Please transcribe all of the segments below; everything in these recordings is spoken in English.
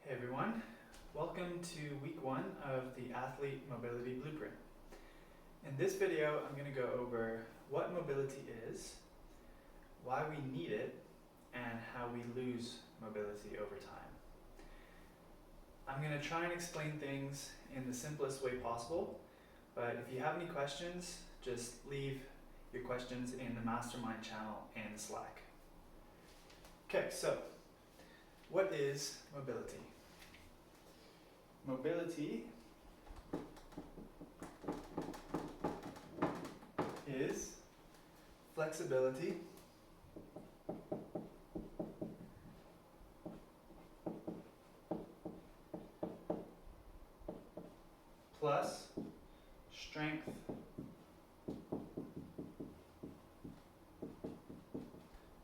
Hey everyone, welcome to week 1 of the Athlete Mobility Blueprint. In this video, I'm going to go over what mobility is, why we need it, and how we lose mobility over time. I'm going to try and explain things in the simplest way possible, but if you have any questions, just leave your questions in the mastermind channel and Slack. Okay, so what is mobility? Mobility is flexibility plus strength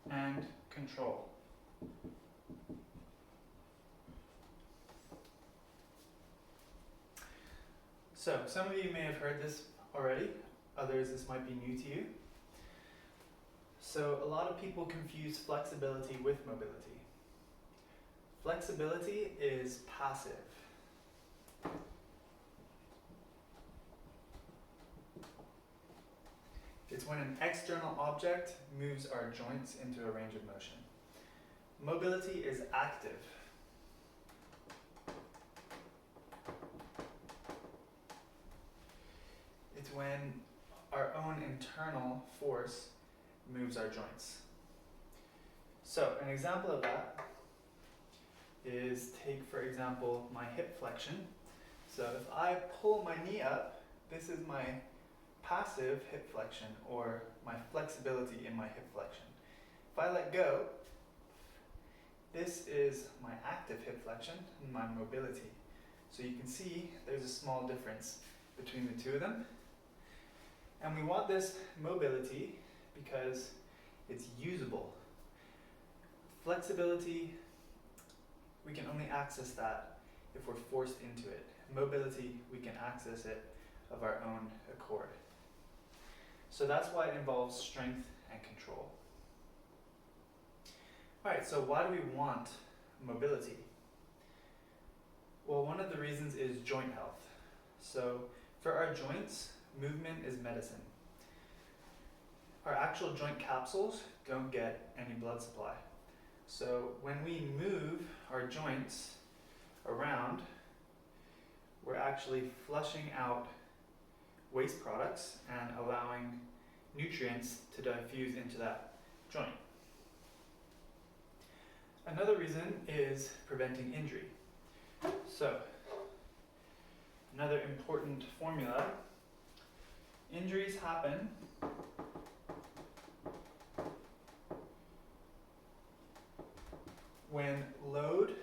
and control. So, some of you may have heard this already, others this might be new to you. So, a lot of people confuse flexibility with mobility. Flexibility is passive. It's when an external object moves our joints into a range of motion. Mobility is active. It's when our own internal force moves our joints. So, an example of that is, take for example my hip flexion. So if I pull my knee up, this is my passive hip flexion, or my flexibility in my hip flexion. If I let go, this is my active hip flexion and my mobility. So you can see there's a small difference between the two of them. And we want this mobility because it's usable. Flexibility, we can only access that if we're forced into it. Mobility, we can access it of our own accord. So that's why it involves strength and control. Alright, so why do we want mobility? Well, one of the reasons is joint health. So for our joints, movement is medicine. Our actual joint capsules don't get any blood supply. So when we move our joints around, we're actually flushing out waste products and allowing nutrients to diffuse into that joint. Another reason is preventing injury. So, another important formula: injuries happen when load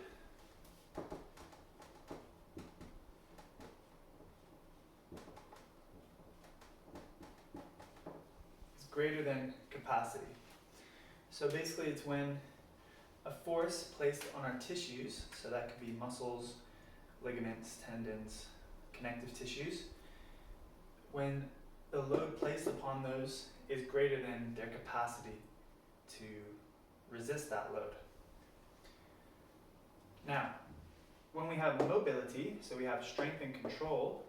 is greater than capacity. So basically it's when a force placed on our tissues, so that could be muscles, ligaments, tendons, connective tissues, when the load placed upon those is greater than their capacity to resist that load. Now, when we have mobility, so we have strength and control,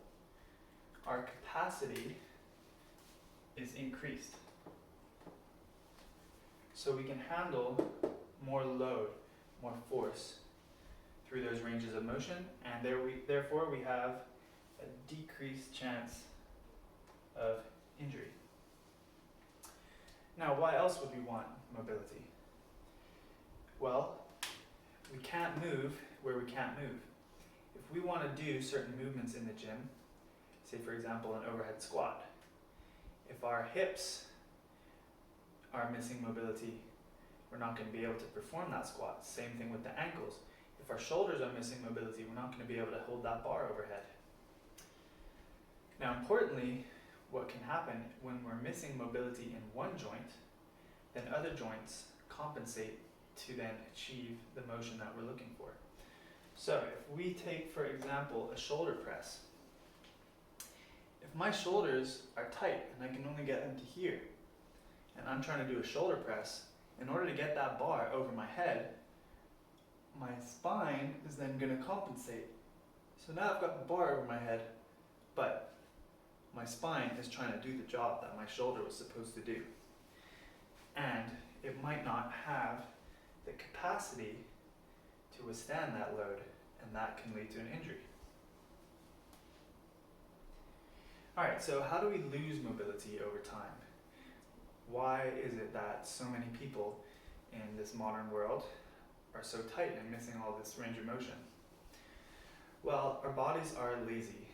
our capacity is increased. So we can handle more load, more force through those ranges of motion, and therefore we have a decreased chance of injury. Now, why else would we want mobility? Well, we can't move where we can't move. If we want to do certain movements in the gym, say for example an overhead squat, if our hips are missing mobility, we're not going to be able to perform that squat. Same thing with the ankles. If our shoulders are missing mobility, we're not going to be able to hold that bar overhead. Now, importantly, what can happen when we're missing mobility in one joint, then other joints compensate to then achieve the motion that we're looking for. So if we take, for example, a shoulder press, if my shoulders are tight and I can only get them to here, and I'm trying to do a shoulder press, in order to get that bar over my head, my spine is then going to compensate. So now I've got the bar over my head, but my spine is trying to do the job that my shoulder was supposed to do. And it might not have the capacity to withstand that load, and that can lead to an injury. Alright, so how do we lose mobility over time? Why is it that so many people in this modern world are so tight and missing all this range of motion? Well, our bodies are lazy.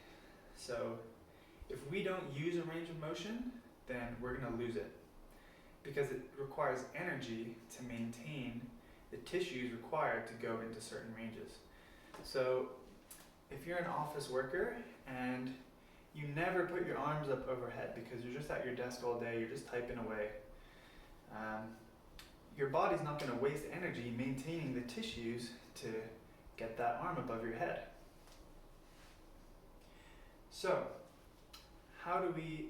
So if we don't use a range of motion, then we're going to lose it, because it requires energy to maintain the tissues required to go into certain ranges. So if you're an office worker and you never put your arms up overhead because you're just at your desk all day, you're just typing away, your body's not going to waste energy maintaining the tissues to get that arm above your head. So how do we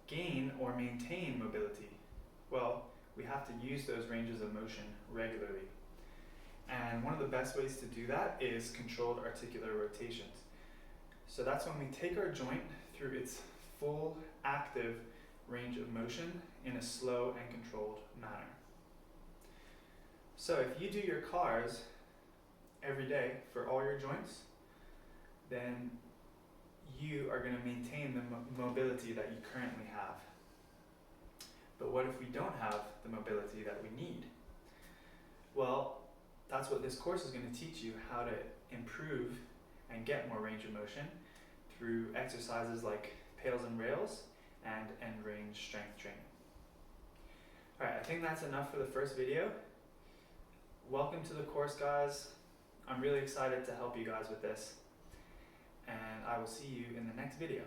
gain or maintain mobility? Well, we have to use those ranges of motion regularly. And one of the best ways to do that is controlled articular rotations. So that's when we take our joint through its full active range of motion in a slow and controlled manner. So if you do your cars every day for all your joints, then you are going to maintain the mobility that you currently have. But what if we don't have the mobility that we need? Well, that's what this course is going to teach you, how to improve and get more range of motion through exercises like pails and rails and end range strength training. Alright, I think that's enough for the first video. Welcome to the course, guys. I'm really excited to help you guys with this, and I will see you in the next video.